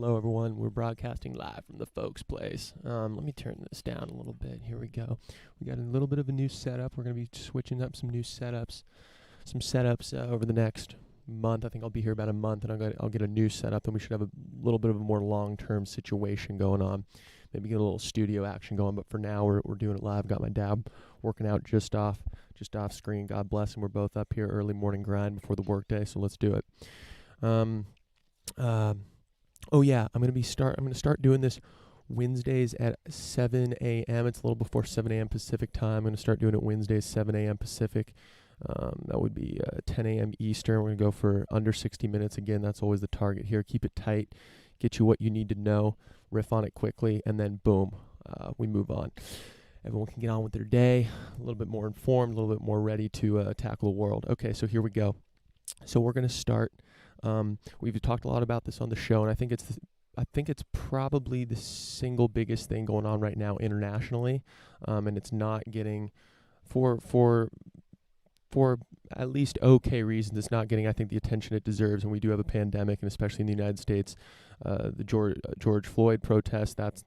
Hello, everyone. We're broadcasting live from the folks' place. Let me turn this down a little bit. Here we go. We got a little bit of a new setup. We're going to be switching up some setups over the next month. I think I'll be here about a month, and I'll get a new setup, and we should have a little bit of a more long-term situation going on. Maybe get a little studio action going, but for now, we're doing it live. Got my dad working out just off screen. God bless him. We're both up here early morning grind before the workday, so let's do it. Oh yeah, I'm gonna start doing this Wednesdays at 7 a.m. It's a little before 7 a.m. Pacific time. I'm gonna start doing it Wednesdays 7 a.m. Pacific. That would be 10 a.m. Eastern. We're gonna go for under 60 minutes. Again, that's always the target here. Keep it tight, get you what you need to know, riff on it quickly, and then boom, we move on. Everyone can get on with their day, a little bit more informed, a little bit more ready to tackle the world. Okay, so here we go. So we're gonna start. We've talked a lot about this on the show, and I think it's probably the single biggest thing going on right now internationally, and it's not getting for at least okay reasons. It's not getting, I think, the attention it deserves, and we do have a pandemic, and especially in the United States, the George Floyd protest that's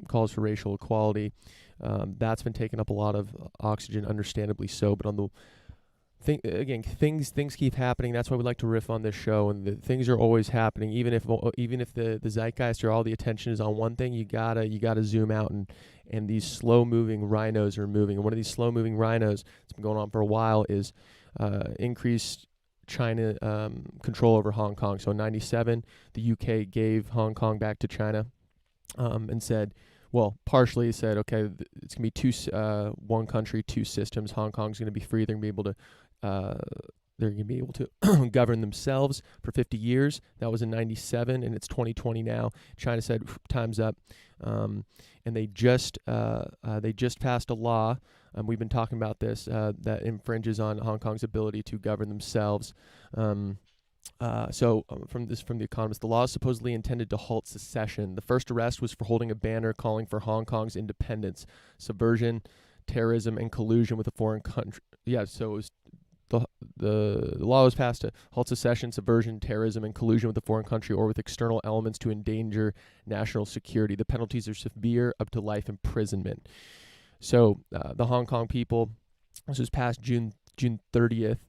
calls for racial equality. That's been taking up a lot of oxygen, understandably so, but on the things keep happening. That's why we like to riff on this show, and the things are always happening. Even if the zeitgeist or all the attention is on one thing, you gotta zoom out, and these slow moving rhinos are moving. And one of these slow moving rhinos that's been going on for a while is increased China control over Hong Kong. So in '97, the UK gave Hong Kong back to China, and said, well, partially said, okay, it's going to be one country, two systems. Hong Kong's going to be free. They're going to be able to govern themselves for 50 years. That was in '97, and it's 2020 now. China said, time's up. And they just passed a law, and we've been talking about this, that infringes on Hong Kong's ability to govern themselves. From The Economist, the law is supposedly intended to halt secession. The first arrest was for holding a banner calling for Hong Kong's independence, subversion, terrorism, and collusion with a foreign country. Yeah, so it was the law was passed to halt secession, subversion, terrorism, and collusion with a foreign country or with external elements to endanger national security. The penalties are severe, up to life imprisonment. So the Hong Kong people, this was passed June 30th.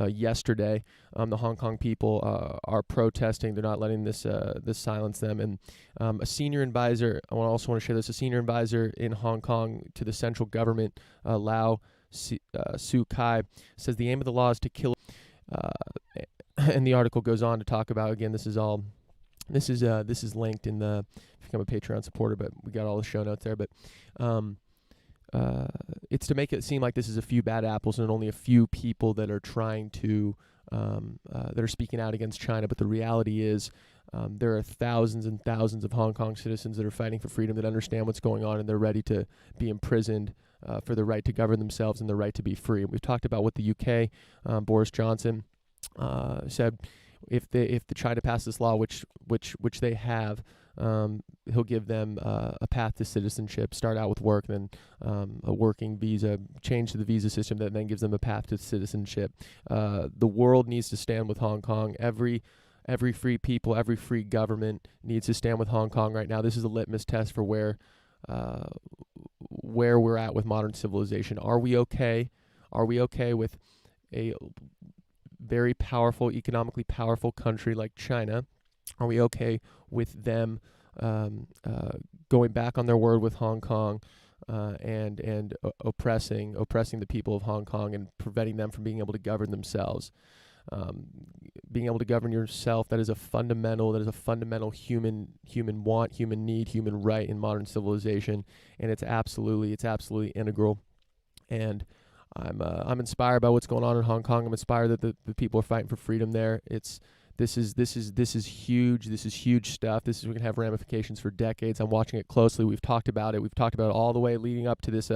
Yesterday, the Hong Kong people are protesting. They're not letting this silence them. And a senior advisor, I also want to share this, a senior advisor in Hong Kong to the central government, Lau Su Kai, says the aim of the law is to kill. And the article goes on to talk about, again, this is linked in the, if you become a Patreon supporter, but we got all the show notes there. But it's to make it seem like this is a few bad apples and only a few people that are trying to that are speaking out against China. But the reality is there are thousands and thousands of Hong Kong citizens that are fighting for freedom, that understand what's going on, and they're ready to be imprisoned for the right to govern themselves and the right to be free. And we've talked about what the UK, Boris Johnson, said if they try to pass this law, which they have. He'll give them a path to citizenship, start out with work, then a working visa, change to the visa system that then gives them a path to citizenship. The world needs to stand with Hong Kong. Every free people, every free government needs to stand with Hong Kong right now. This is a litmus test for where we're at with modern civilization. Are we okay? Are we okay with a very powerful, economically powerful country like China? Are we okay with them going back on their word with Hong Kong and oppressing the people of Hong Kong and preventing them from being able to govern themselves? Being able to govern yourself, that is a fundamental human want, human need, human right in modern civilization, and it's absolutely integral. And I'm inspired by what's going on in Hong Kong. I'm inspired that the people are fighting for freedom there. This is huge. This is huge stuff. This is going to have ramifications for decades. I'm watching it closely. We've talked about it. We've talked about it all the way leading up to this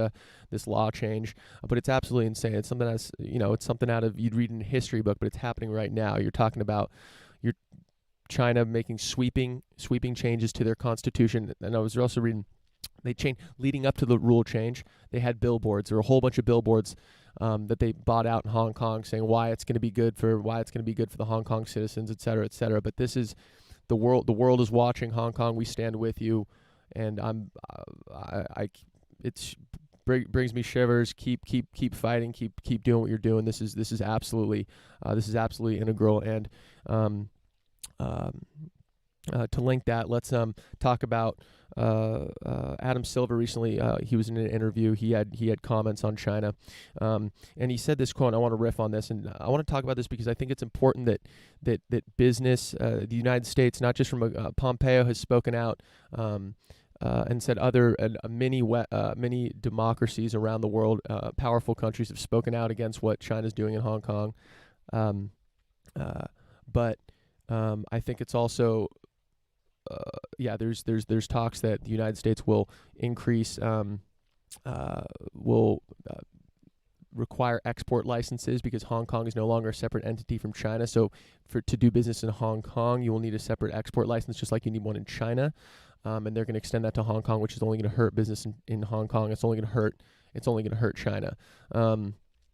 law change. But it's absolutely insane. It's something that's, it's something out of, you'd read in a history book, but it's happening right now. You're talking about China making sweeping changes to their constitution. And I was also reading, they changed leading up to the rule change. They had billboards. There were a whole bunch of billboards that they bought out in Hong Kong saying why it's going to be good for the Hong Kong citizens, et cetera, et cetera. But this is the world is watching. Hong Kong, we stand with you, and it's brings me shivers. Keep fighting. Keep doing what you're doing. This is absolutely integral. And to link that, let's talk about Adam Silver recently. He was in an interview. He had comments on China, and he said this quote. And I want to riff on this, and I want to talk about this because I think it's important that business, the United States, not just from Pompeo has spoken out. And said other many democracies around the world, powerful countries have spoken out against what China's doing in Hong Kong. But I think it's also there's talks that the United States will increase will require export licenses because Hong Kong is no longer a separate entity from China. So to do business in Hong Kong, you will need a separate export license, just like you need one in China. And they're going to extend that to Hong Kong, which is only going to hurt business in Hong Kong. It's only going to hurt China.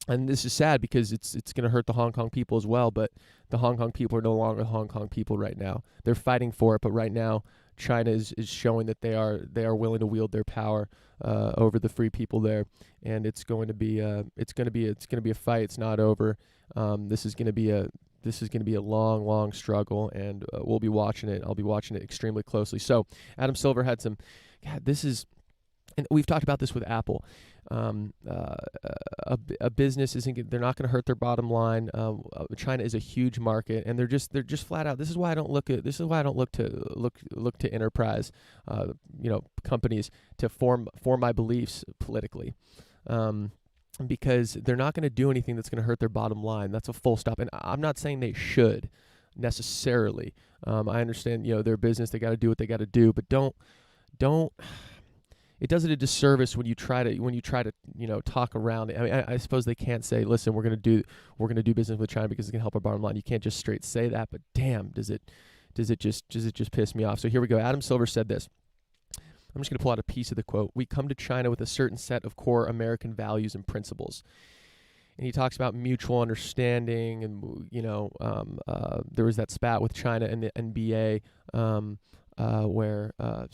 And this is sad because it's going to hurt the Hong Kong people as well. But the Hong Kong people are no longer the Hong Kong people right now. They're fighting for it, but right now China is showing that they are willing to wield their power over the free people there, and it's going to be a fight. It's not over. This is going to be a long struggle, and we'll be watching it. I'll be watching it extremely closely. So Adam Silver had some. God, this is, and we've talked about this with Apple. A business they're not going to hurt their bottom line. China is a huge market, and they're just flat out. This is why I don't look to enterprise, companies to form my beliefs politically. Because they're not going to do anything that's going to hurt their bottom line. That's a full stop. And I'm not saying they should necessarily. I understand, their business, they got to do what they got to do, but don't. It does it a disservice when you try to talk around it. I mean, I suppose they can't say, listen, we're gonna do business with China because it's gonna help our bottom line. You can't just straight say that. But damn, does it just piss me off? So here we go. Adam Silver said this. I'm just going to pull out a piece of the quote. We come to China with a certain set of core American values and principles. And he talks about mutual understanding, and there was that spat with China and the NBA where I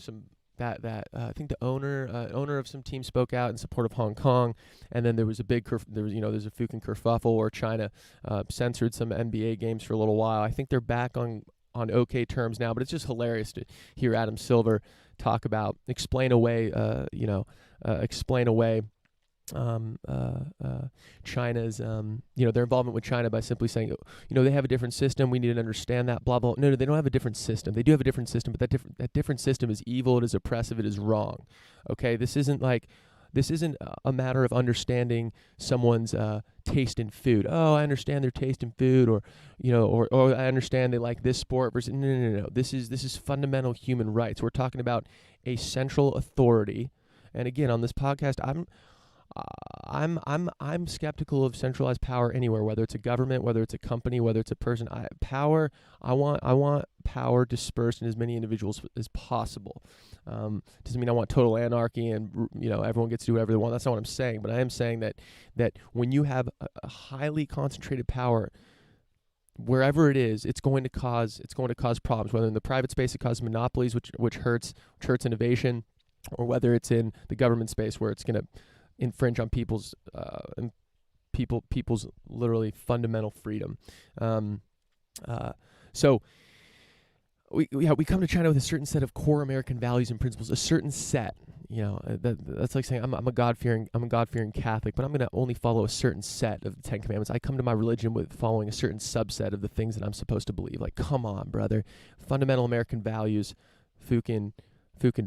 think the owner of some team spoke out in support of Hong Kong, and then there was a there's a fucking kerfuffle where China censored some NBA games for a little while. I think they're back on okay terms now, but it's just hilarious to hear Adam Silver talk about explain away China's their involvement with China by simply saying they have a different system, we need to understand that, blah blah. No, they don't have a different system. They do have a different system, but that different system is evil, it is oppressive, it is wrong. Okay, this isn't a matter of understanding someone's taste in food. Oh, I understand their taste in food, or I understand they like this sport versus no. This is fundamental human rights. We're talking about a central authority, and again on this podcast, I'm skeptical of centralized power anywhere, whether it's a government, whether it's a company, whether it's a person. I want power dispersed in as many individuals as possible. Doesn't mean I want total anarchy and everyone gets to do whatever they want. That's not what I'm saying. But I am saying that when you have a highly concentrated power, wherever it is, it's going to cause problems. Whether in the private space it causes monopolies, which hurts innovation, or whether it's in the government space where it's going to infringe on people's literally fundamental freedom. So we come to China with a certain set of core American values and principles, a certain set. That's like saying I'm a God-fearing Catholic, but I'm going to only follow a certain set of the Ten Commandments. I come to my religion with following a certain subset of the things that I'm supposed to believe. Like, come on, brother. Fundamental American values, fucking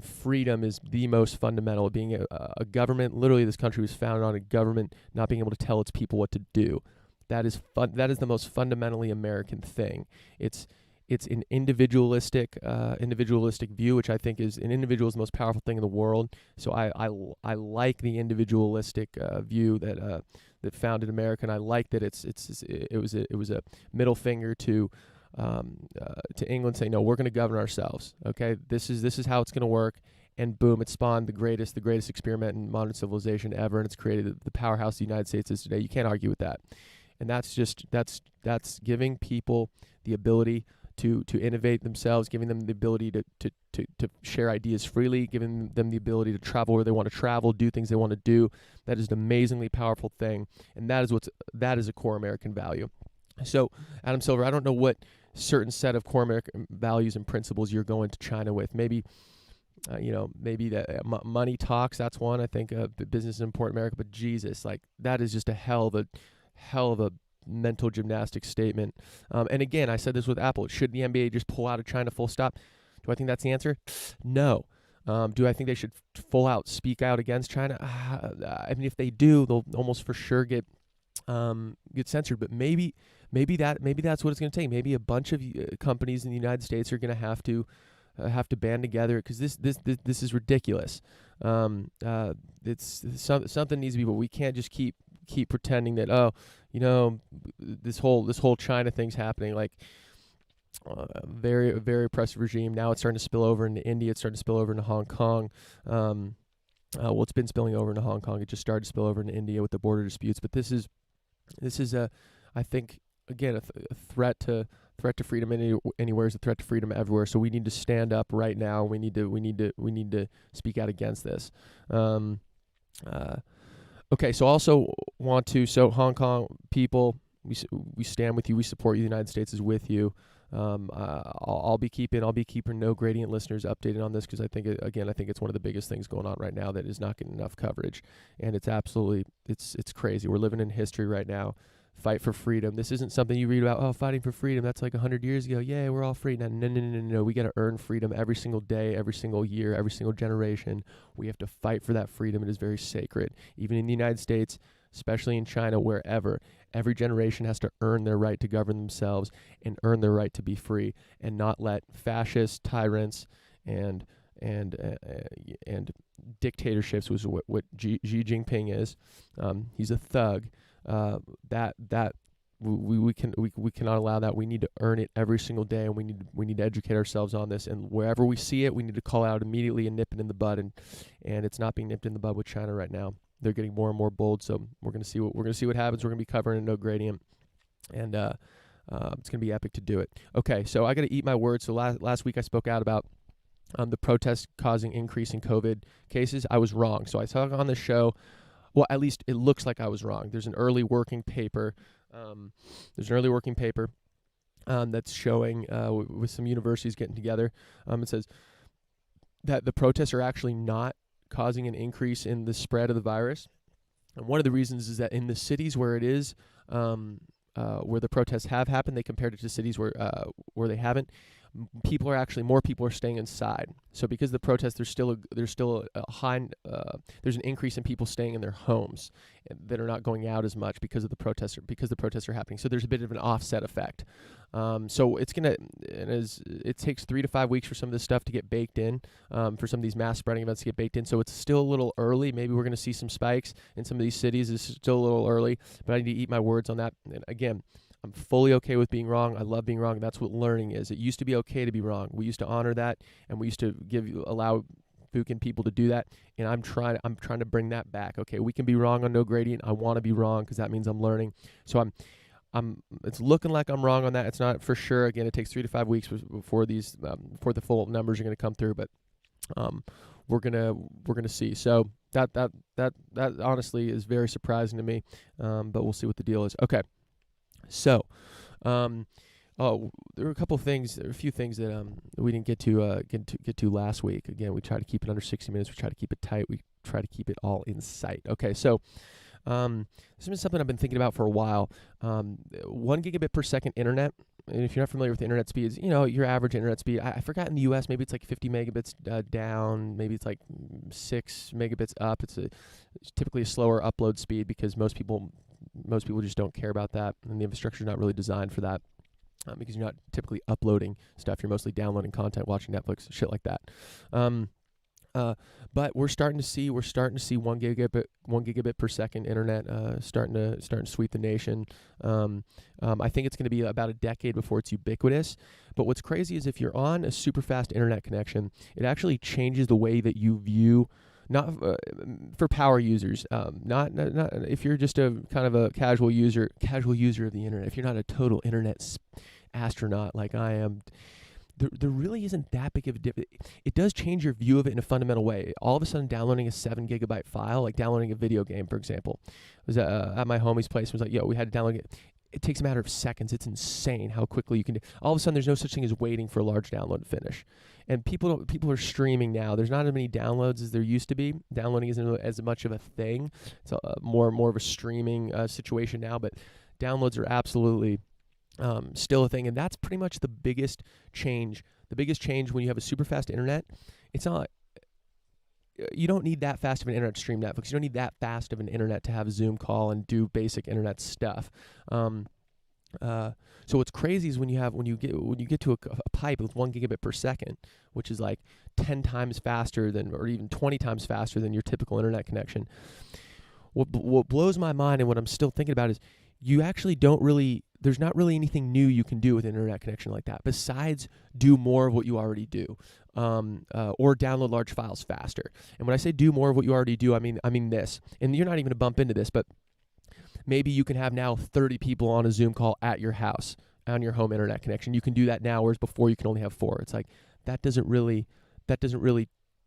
freedom is the most fundamental. Being a government, literally this country was founded on a government not being able to tell its people what to do. That is the most fundamentally American thing. It's an individualistic view, which I think is an individual is the most powerful thing in the world. So I like the individualistic view that founded America, and I like that it was a middle finger to England saying, no, we're going to govern ourselves. Okay, this is how it's going to work, and boom, it spawned the greatest experiment in modern civilization ever, and it's created the powerhouse the United States is today. You can't argue with that, and that's giving people the ability to innovate themselves, giving them the ability to share ideas freely, giving them the ability to travel where they want to travel, do things they want to do. That is an amazingly powerful thing, and that is a core American value. So, Adam Silver, I don't know what certain set of core American values and principles you're going to China with. Maybe maybe that money talks. That's one. I think business is important in America, but Jesus, like that is just a hell of a mental gymnastics statement. And again, I said this with Apple. Should the NBA just pull out of China full stop? Do I think that's the answer? No. Do I think they should full out speak out against China? I mean, if they do, they'll almost for sure get censored. But maybe that's what it's going to take. Maybe a bunch of companies in the United States are going to have to band together, because this is ridiculous. It's something needs to be, but we can't just keep pretending that this whole China thing's happening. Like very very oppressive regime. Now it's starting to spill over into India. It's starting to spill over into Hong Kong. Well, it's been spilling over into Hong Kong. It just started to spill over into India with the border disputes. But this is I think again a threat to freedom anywhere is a threat to freedom everywhere. So we need to stand up right now. We need to speak out against this. Okay, so I also want to, Hong Kong people, we stand with you. We support you. The United States is with you. I'll be keeping No Gradient listeners updated on this, because I think it's one of the biggest things going on right now that is not getting enough coverage, and it's absolutely it's crazy. We're living in history right now. Fight for freedom. This isn't something you read about. Oh, fighting for freedom. That's like 100 years ago. Yeah, we're all free. No. We got to earn freedom every single day, every single year, every single generation. We have to fight for that freedom. It is very sacred. Even in the United States, especially in China, wherever, every generation has to earn their right to govern themselves and earn their right to be free, and not let fascist tyrants and dictatorships, which is what Xi Jinping is. He's a thug. We cannot allow that. We need to earn it every single day, and we need to educate ourselves on this. And wherever we see it, we need to call out immediately and nip it in the bud. And it's not being nipped in the bud with China right now. They're getting more and more bold. So we're gonna see what happens. We're gonna be covering a No Gradient, and it's gonna be epic to do it. Okay, so I got to eat my words. So last week I spoke out about the protests causing increase in COVID cases. I was wrong. So I talked on the show. Well, at least it looks like I was wrong. There's an early working paper. That's showing with some universities getting together. It says that the protests are actually not causing an increase in the spread of the virus. And one of the reasons is that in the cities where it is, where the protests have happened, they compared it to cities where they haven't. More people are staying inside. So because of the protests, there's still a high, there's an increase in people staying in their homes that are not going out as much because the protests are happening. So there's a bit of an offset effect. So it takes 3 to 5 weeks for some of this stuff to get baked in, for some of these mass spreading events to get baked in. So it's still a little early. Maybe we're going to see some spikes in some of these cities. It's still a little early, but I need to eat my words on that. And again, I'm fully okay with being wrong. I love being wrong. That's what learning is. It used to be okay to be wrong. We used to honor that, and we used to allow Buchan people to do that. And I'm trying to bring that back. Okay, we can be wrong on No Gradient. I want to be wrong because that means I'm learning. So it's looking like I'm wrong on that. It's not for sure. Again, it takes 3 to 5 weeks before the full numbers are going to come through. But we're gonna see. So that honestly is very surprising to me. But we'll see what the deal is. Okay. So, there were a few things that we didn't get to last week. Again, we try to keep it under 60 minutes. We try to keep it tight. We try to keep it all in sight. Okay, so this has been something I've been thinking about for a while. 1 gigabit per second internet. And if you're not familiar with the internet speeds, your average internet speed, I forgot in the U.S., maybe it's like 50 megabits down, maybe it's like 6 megabits up. It's typically a slower upload speed because most people just don't care about that, and the infrastructure is not really designed for that, because you're not typically uploading stuff. You're mostly downloading content, watching Netflix, shit like that. But we're starting to see 1 gigabit per second internet starting to sweep the nation. I think it's going to be about a decade before it's ubiquitous. But what's crazy is if you're on a super fast internet connection, it actually changes the way that you view. Not for power users. Not if you're just a kind of a casual user of the internet. If you're not a total internet astronaut like I am, there really isn't that big of a difference. It does change your view of it in a fundamental way. All of a sudden, downloading a 7 gigabyte file, like downloading a video game, for example, was at my homie's place. Was like, yo, we had to download it. It takes a matter of seconds. It's insane how quickly you can do. All of a sudden, there's no such thing as waiting for a large download to finish. And people are streaming now. There's not as many downloads as there used to be. Downloading isn't as much of a thing. It's more of a streaming situation now. But downloads are absolutely still a thing, and that's pretty much the biggest change. The biggest change when you have a super fast internet, it's not. You don't need that fast of an internet to stream Netflix. You don't need that fast of an internet to have a Zoom call and do basic internet stuff. So what's crazy is when you get to a pipe with 1 gigabit per second, which is like 10 times faster than, or even 20 times faster than your typical internet connection. What blows my mind and what I'm still thinking about is you actually there's not really anything new you can do with an internet connection like that besides do more of what you already do, or download large files faster. And when I say do more of what you already do, I mean this. And you're not even going to bump into this, but maybe you can have now 30 people on a Zoom call at your house on your home internet connection. You can do that now, whereas before you can only have 4. It's like that doesn't really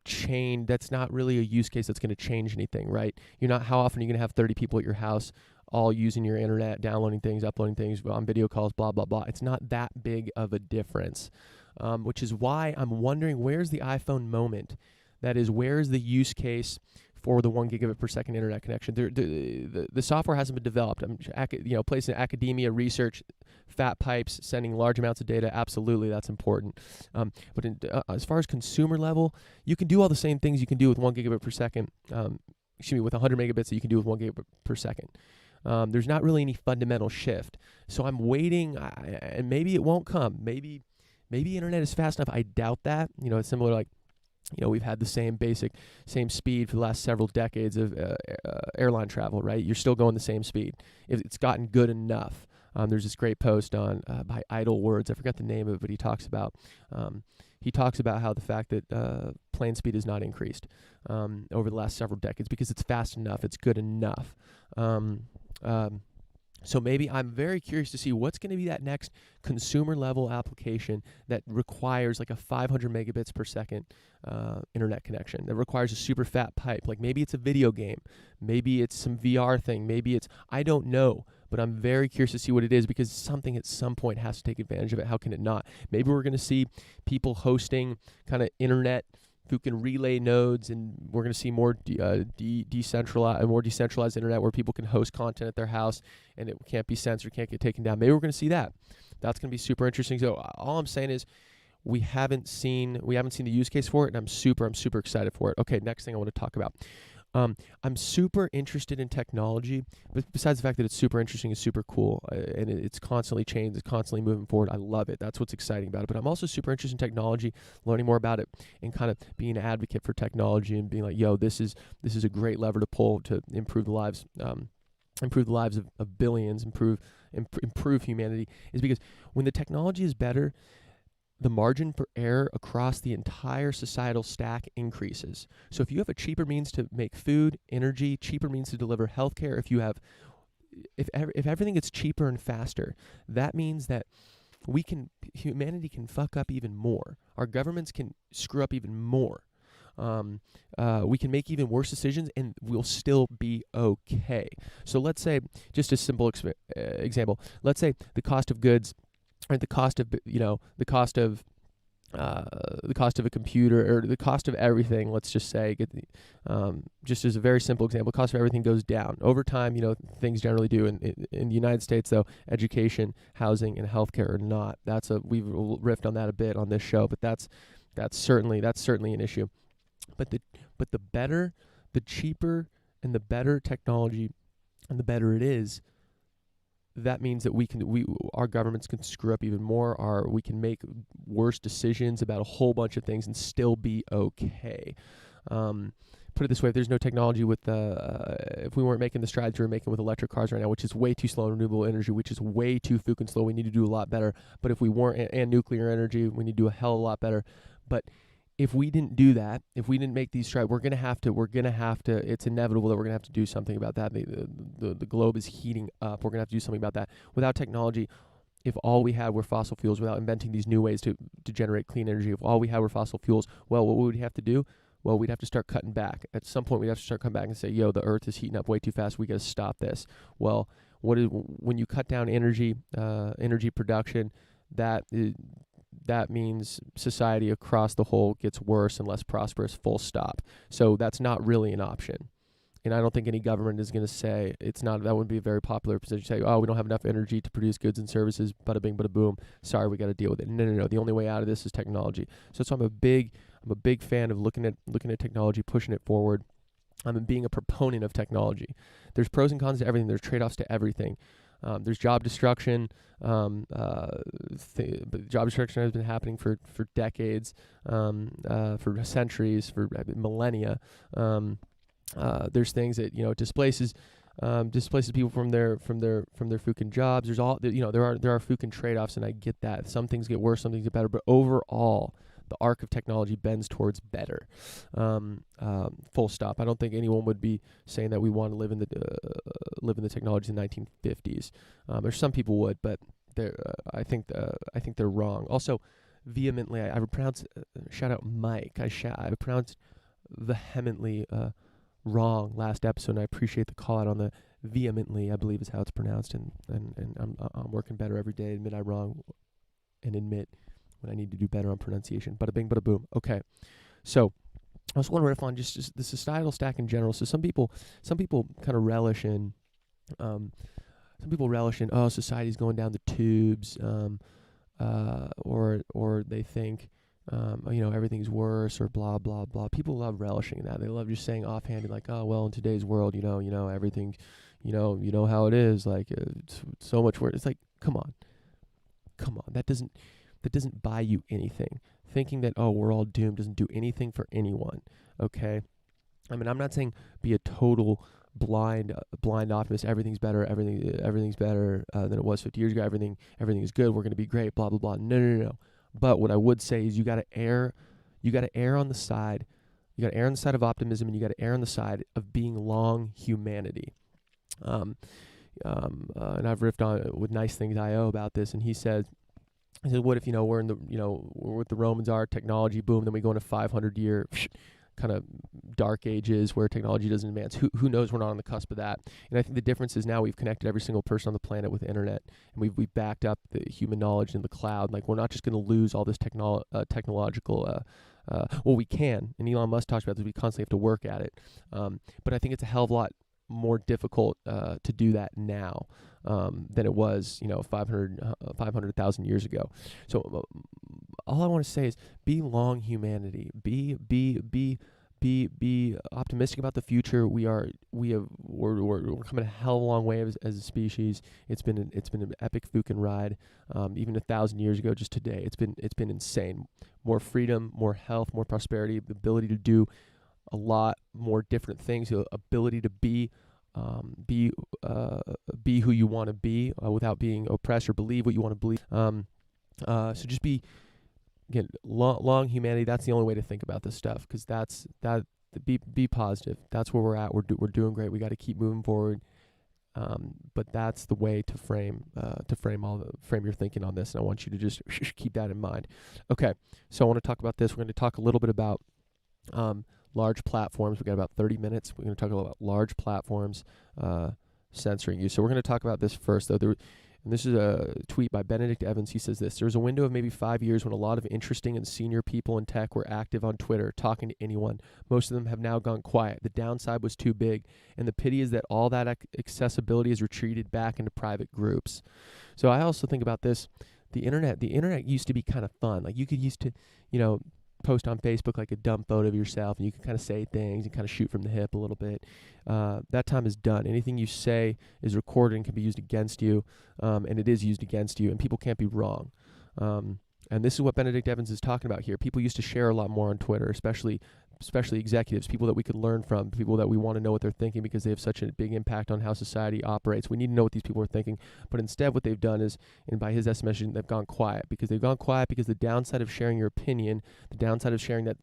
change. That's not really a use case that's going to change anything, right? How often are you going to have 30 people at your house all using your internet, downloading things, uploading things on video calls, blah, blah, blah. It's not that big of a difference, which is why I'm wondering, where's the iPhone moment? That is, where's the use case for the 1 gigabit per second internet connection? The software hasn't been developed. Placing academia, research, fat pipes, sending large amounts of data, absolutely, that's important. But as far as consumer level, you can do all the same things you can do with 1 gigabit per second, with 100 megabits that you can do with 1 gigabit per second. There's not really any fundamental shift. So I'm waiting, and maybe it won't come. Maybe internet is fast enough. I doubt that. It's similar, like, we've had the same speed for the last several decades of airline travel, right? You're still going the same speed. It's gotten good enough. There's this great post on by Idle Words. I forgot the name of it, but he talks about how the fact that plane speed has not increased over the last several decades because it's fast enough, it's good enough. So maybe I'm very curious to see what's going to be that next consumer level application that requires like a 500 megabits per second internet connection, that requires a super fat pipe. Like maybe it's a video game, maybe it's some VR thing, I don't know, but I'm very curious to see what it is because something at some point has to take advantage of it. How can it not? Maybe we're going to see people hosting kind of internet who can relay nodes, and we're going to see more decentralized internet where people can host content at their house and it can't be censored, can't get taken down. Maybe we're going to see that. That's going to be super interesting. So all I'm saying is we haven't seen the use case for it, and I'm super excited for it. Okay, next thing I want to talk about. I'm super interested in technology, but besides the fact that it's super interesting, it's super cool, and it's constantly changed, it's constantly moving forward. I love it. That's what's exciting about it. But I'm also super interested in technology, learning more about it, and kind of being an advocate for technology and being like, yo, this is a great lever to pull to improve the lives of billions, improve humanity. Is because when the technology is better, the margin for error across the entire societal stack increases. So if you have a cheaper means to make food, energy, cheaper means to deliver healthcare, if everything gets cheaper and faster, that means that humanity can fuck up even more. Our governments can screw up even more. We can make even worse decisions and we'll still be okay. So let's say, just a simple example, let's say the cost of goods, or the cost of a computer, or the cost of everything, let's just say, just as a very simple example, cost of everything goes down over time. Things generally do. In the United States, though, education, housing, and healthcare are not. We've riffed on that a bit on this show, but that's certainly an issue. But the better, the cheaper, and the better technology, and the better it is, that means that our governments can screw up even more. We can make worse decisions about a whole bunch of things and still be okay. Put it this way: if there's no technology if we weren't making the strides we're making with electric cars right now, which is way too slow, and renewable energy, which is way too fucking slow, we need to do a lot better. But if we weren't, and nuclear energy, we need to do a hell of a lot better. But if we didn't do that, if we didn't make these strides, we're gonna have to. It's inevitable that we're gonna have to do something about that. The globe is heating up. We're gonna have to do something about that. Without technology, if all we had were fossil fuels without inventing these new ways to generate clean energy, if all we had were fossil fuels, well, what would we have to do? Well, we'd have to start cutting back. At some point, we'd have to start cutting back and say, yo, the earth is heating up way too fast. We got to stop this. Well, when you cut down energy production, that means society across the whole gets worse and less prosperous, full stop. So that's not really an option. And I don't think any government is going to say it's not. That wouldn't be a very popular position to say, oh, we don't have enough energy to produce goods and services, bada bing, bada boom. Sorry, we got to deal with it. No. The only way out of this is technology. So I'm a big fan of looking at technology, pushing it forward. I'm being a proponent of technology. There's pros and cons to everything. There's trade-offs to everything. There's job destruction. But job destruction has been happening for decades, for centuries, for millennia. There's things that displaces people from their fucking jobs. There's all there are fucking trade-offs, and I get that. Some things get worse, some things get better, but overall, the arc of technology bends towards better. Full stop. I don't think anyone would be saying that we want to live in the technology in the 1950s. Or some people would, but I think they're wrong. Also, vehemently, I pronounce shout out Mike. I pronounced vehemently wrong last episode, and I appreciate the call out on the vehemently, I believe is how it's pronounced, and I'm working better every day. Admit I'm wrong, and admit when I need to do better on pronunciation. Bada bing, bada boom. Okay, so I just want to riff on just the societal stack in general. So some people kind of relish in, oh, society's going down the tubes, or they think, everything's worse or blah, blah, blah. People love relishing in that. They love just saying offhanded, like, oh, well, in today's world, everything, how it is, like, it's so much worse. It's like, come on. That doesn't buy you anything. Thinking that, oh, we're all doomed doesn't do anything for anyone, okay? I mean, I'm not saying be a total blind optimist. Everything's better than it was 50 years ago. Everything is good. We're going to be great, blah, blah, blah. No. But what I would say is you got to err on the side of optimism, and you got to err on the side of being long humanity. And I've riffed on with Nice Things I.O. about this, and he said, what if, we're in the, we're what the Romans are, technology, boom, then we go into 500-year kind of dark ages where technology doesn't advance. Who knows? We're not on the cusp of that. And I think the difference is now we've connected every single person on the planet with the internet, and we've backed up the human knowledge in the cloud. Like, we're not just going to lose all this technological, well, we can, and Elon Musk talks about this, we constantly have to work at it. But I think it's a hell of a lot more difficult to do that now than it was 500,000 years ago. So all I want to say is be long humanity. Be optimistic about the future. We're coming a hell of a long way as a species. It's been an epic fucking ride. Even 1,000 years ago, just today, it's been insane. More freedom, more health, more prosperity, the ability to do a lot more different things, the ability to be who you want to be without being oppressed, or believe what you want to believe. So just be, again, long humanity. That's the only way to think about this stuff, because be positive. That's where we're at. We're doing great. We got to keep moving forward. But that's the way to frame your thinking on this, and I want you to just keep that in mind. Okay, so I want to talk about this. We're going to talk a little bit about large platforms. We got about 30 minutes. We're going to talk about large platforms censoring you. So we're going to talk about this first, though. And this is a tweet by Benedict Evans. He says this: "There's a window of maybe 5 years when a lot of interesting and senior people in tech were active on Twitter, talking to anyone. Most of them have now gone quiet. The downside was too big, and the pity is that all that accessibility has retreated back into private groups." So I also think about this. The internet used to be kind of fun. Like, you could used to, post on Facebook like a dumb photo of yourself, and you can kind of say things and kind of shoot from the hip a little bit. That time is done. Anything you say is recorded and can be used against you, and it is used against you, and people can't be wrong. And this is what Benedict Evans is talking about here. People used to share a lot more on Twitter, especially executives, people that we could learn from, people that we want to know what they're thinking because they have such a big impact on how society operates. We need to know what these people are thinking. But instead, what they've done is, and by his estimation, they've gone quiet because the downside of sharing your opinion, the downside of sharing that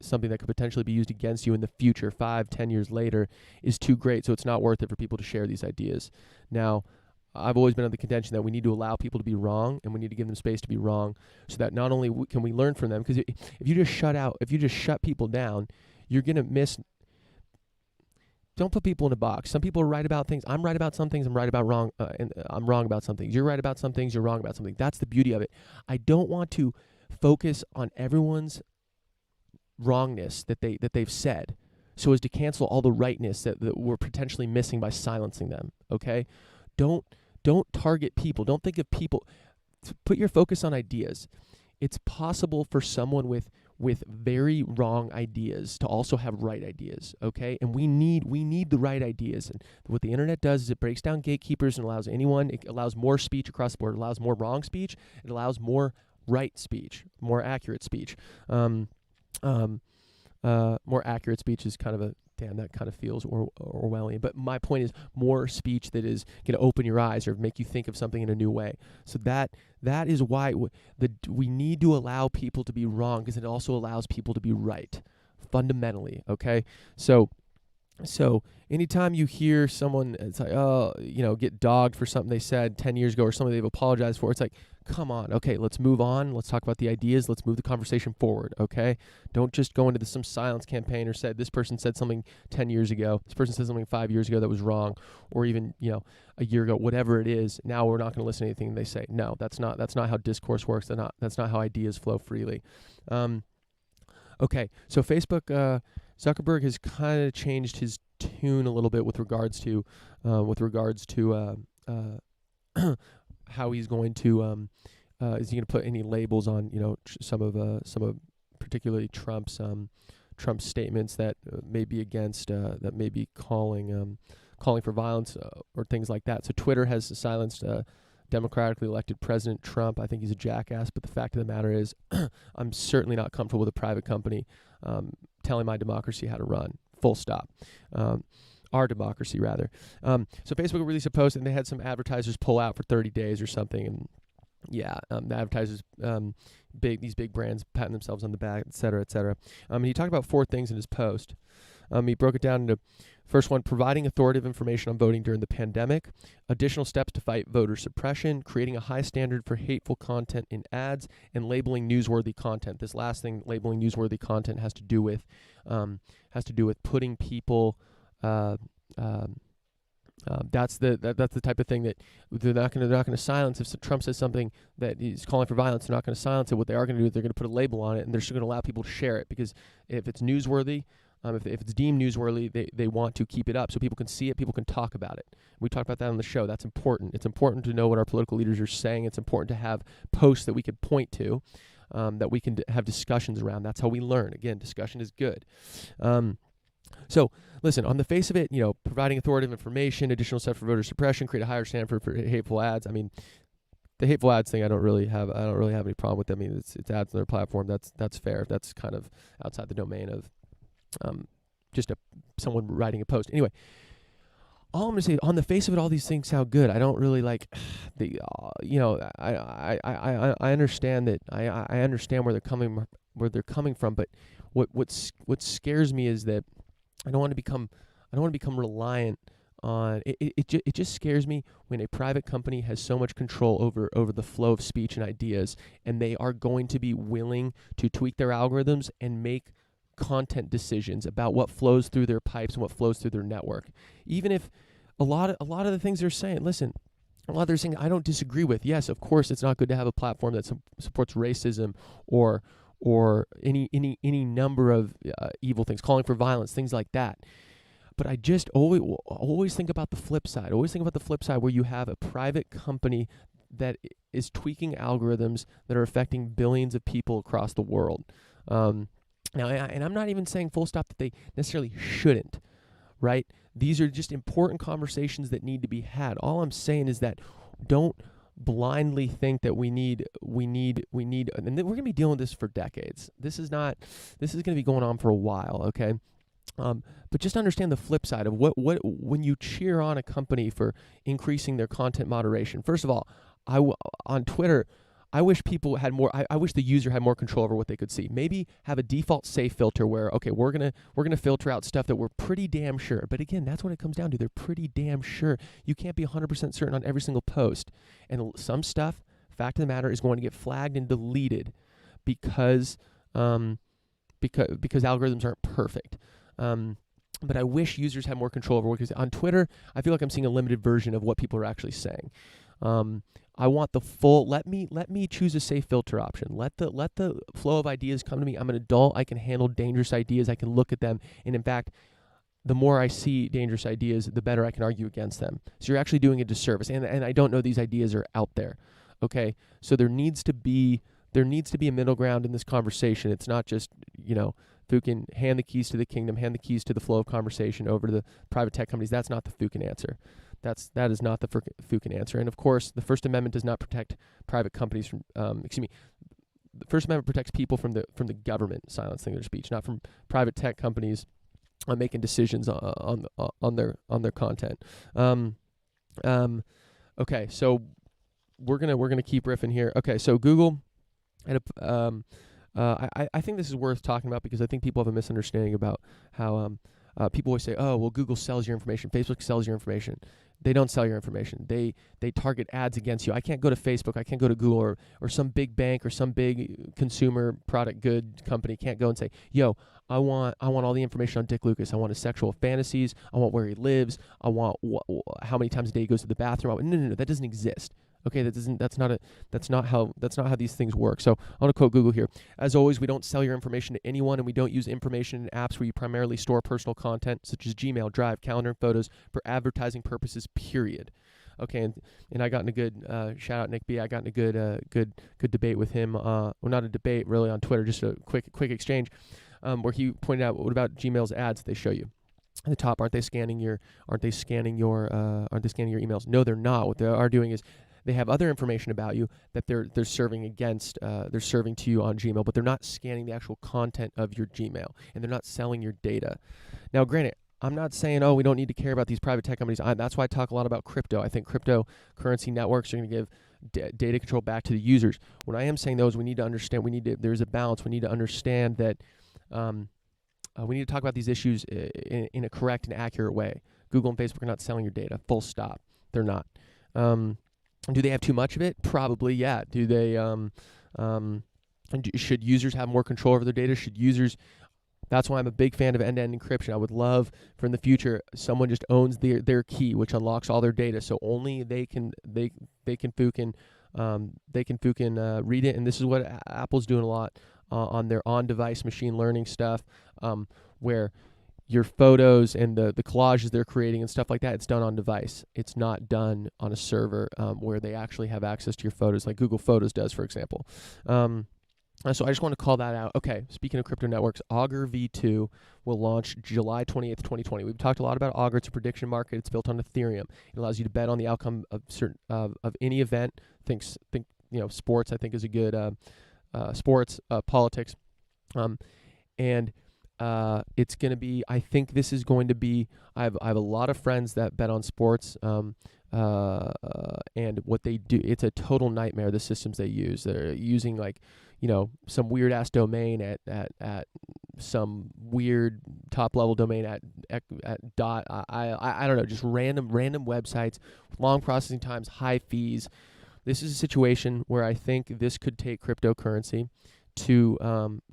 something that could potentially be used against you in the future, 5-10 years later, is too great. So it's not worth it for people to share these ideas. Now, I've always been of the contention that we need to allow people to be wrong, and we need to give them space to be wrong, so that not only can we learn from them, because if you just shut people down, you're gonna miss. Don't put people in a box. Some people are right about things. I'm right about some things. I'm wrong about some things. You're right about some things. You're wrong about something. That's the beauty of it. I don't want to focus on everyone's wrongness that they've said, so as to cancel all the rightness that we're potentially missing by silencing them. Okay, don't target people. Don't think of people. Put your focus on ideas. It's possible for someone with very wrong ideas to also have right ideas, okay? And we need the right ideas. And what the internet does is it breaks down gatekeepers and it allows more speech across the board. It allows more wrong speech. It allows more right speech, more accurate speech. More accurate speech is kind of that kind of feels Orwellian. But my point is more speech that is going to open your eyes or make you think of something in a new way. So that is why we need to allow people to be wrong, because it also allows people to be right, fundamentally, okay? So anytime you hear someone, it's like, get dogged for something they said 10 years ago or something they've apologized for, it's like, come on, okay, let's move on. Let's talk about the ideas. Let's move the conversation forward, okay? Don't just go into some silence campaign or said this person said something 10 years ago. This person said something 5 years ago that was wrong, or even, a year ago, whatever it is. Now we're not going to listen to anything they say. No, that's not how discourse works. That's not how ideas flow freely. Okay, so Facebook, Zuckerberg has kind of changed his tune a little bit with regards to how he's going to is he going to put any labels on some of particularly Trump's statements that may be against that may be calling for violence or things like that. So Twitter has silenced democratically elected President Trump. I think he's a jackass, but the fact of the matter is I'm certainly not comfortable with a private company telling my democracy how to run, full stop. Our democracy, rather. So Facebook released a post, and they had some advertisers pull out for 30 days or something, and the advertisers, these big brands patting themselves on the back, et cetera, et cetera. And he talked about 4 things in his post. He broke it down into, first one, providing authoritative information on voting during the pandemic, additional steps to fight voter suppression, creating a high standard for hateful content in ads, and labeling newsworthy content. This last thing, labeling newsworthy content, has to do with putting people. That's the type of thing that they're not going to silence. If Trump says something that he's calling for violence, they're not going to silence it. What they are going to do is they're going to put a label on it, and they're still going to allow people to share it, because if it's newsworthy, if it's deemed newsworthy, they want to keep it up so people can see it, people can talk about it. We talked about that on the show. That's important. It's important to know what our political leaders are saying. It's important to have posts that we can point to, that we can have discussions around. That's how we learn. Again, discussion is good. So, listen, on the face of it, providing authoritative information, additional steps for voter suppression, create a higher standard for hateful ads. I mean, the hateful ads thing, I don't really have any problem with. I mean, it's ads on their platform. That's fair. That's kind of outside the domain of just someone writing a post. Anyway, all I'm gonna say, on the face of it, all these things sound good. I don't really like the, I understand that I understand where they're coming from, but what scares me is that I don't want to become reliant on it. It just scares me when a private company has so much control over the flow of speech and ideas, and they are going to be willing to tweak their algorithms and make content decisions about what flows through their pipes and what flows through their network. Even if a lot of the things they're saying, listen, a lot of they're saying I don't disagree with. Yes, of course, it's not good to have a platform that supports racism or any number of evil things, calling for violence, things like that. But I just always think about the flip side. Always think about the flip side, where you have a private company that is tweaking algorithms that are affecting billions of people across the world. Now, and I'm not even saying full stop that they necessarily shouldn't, right? These are just important conversations that need to be had. All I'm saying is that don't blindly think that we need, and we're going to be dealing with this for decades. This is going to be going on for a while, okay? But just understand the flip side of what when you cheer on a company for increasing their content moderation. First of all, on Twitter, I wish people had more. I wish the user had more control over what they could see. Maybe have a default safe filter where, okay, we're gonna filter out stuff that we're pretty damn sure. But again, that's what it comes down to. They're pretty damn sure. You can't be 100% certain on every single post. And some stuff, fact of the matter, is going to get flagged and deleted because algorithms aren't perfect. But I wish users had more control over what, because on Twitter, I feel like I'm seeing a limited version of what people are actually saying. I want the full. Let me choose a safe filter option. Let the flow of ideas come to me. I'm an adult. I can handle dangerous ideas. I can look at them, and in fact, the more I see dangerous ideas, the better I can argue against them. So you're actually doing a disservice, and I don't know these ideas are out there. Okay, so there needs to be a middle ground in this conversation. It's not just, Fukin, hand the keys to the kingdom, hand the keys to the flow of conversation over to the private tech companies. That's not the Fukin answer. That is not the Fukin answer. And of course, the First Amendment does not protect private companies from. The First Amendment protects people from the government silencing their speech, not from private tech companies making decisions on their content. Okay, so we're gonna keep riffing here. Okay, so Google had I think this is worth talking about because I think people have a misunderstanding about how people always say, oh, well, Google sells your information, Facebook sells your information. They don't sell your information. They target ads against you. I can't go to Facebook. I can't go to Google or some big bank or some big consumer product good company can't go and say, yo, I want all the information on Dick Lucas. I want his sexual fantasies. I want where he lives. I want how many times a day he goes to the bathroom. No, that doesn't exist. Okay, that's not how these things work. So I want to quote Google here. As always, we don't sell your information to anyone, and we don't use information in apps where you primarily store personal content, such as Gmail, Drive, Calendar, and Photos, for advertising purposes. Period. Okay, and I got in a good shout out Nick B. I got in a good debate with him. Well, not a debate really on Twitter, just a quick exchange, where he pointed out, what about Gmail's ads they show you? At the top, aren't they scanning your emails? No, they're not. What they are doing is they have other information about you that they're serving to you on Gmail, but they're not scanning the actual content of your Gmail, and they're not selling your data. Now, granted, I'm not saying, we don't need to care about these private tech companies. That's why I talk a lot about crypto. I think cryptocurrency networks are going to give data control back to the users. What I am saying, though, is we need to understand, there's a balance. We need to understand that we need to talk about these issues in a correct and accurate way. Google and Facebook are not selling your data, full stop. They're not. Do they have too much of it? Probably, yeah. Do they? Should users have more control over their data? That's why I'm a big fan of end-to-end encryption. I would love for in the future someone just owns their key, which unlocks all their data, so only they can Fukin read it. And this is what Apple's doing a lot on their on-device machine learning stuff, where your photos and the collages they're creating and stuff like that, it's done on device. It's not done on a server where they actually have access to your photos, like Google Photos does, for example. So I just want to call that out. Okay, speaking of crypto networks, Augur V2 will launch July 28th, 2020. We've talked a lot about Augur. It's a prediction market. It's built on Ethereum. It allows you to bet on the outcome of of any event. Think sports, I think, is a good sports, politics, and it's going to be, I think this is going to be, I have a lot of friends that bet on sports, and what they do, it's a total nightmare, the systems they use. They're using some weird ass domain at some weird top level domain at dot, I don't know, just random websites, long processing times, high fees. This is a situation where I think this could take cryptocurrency to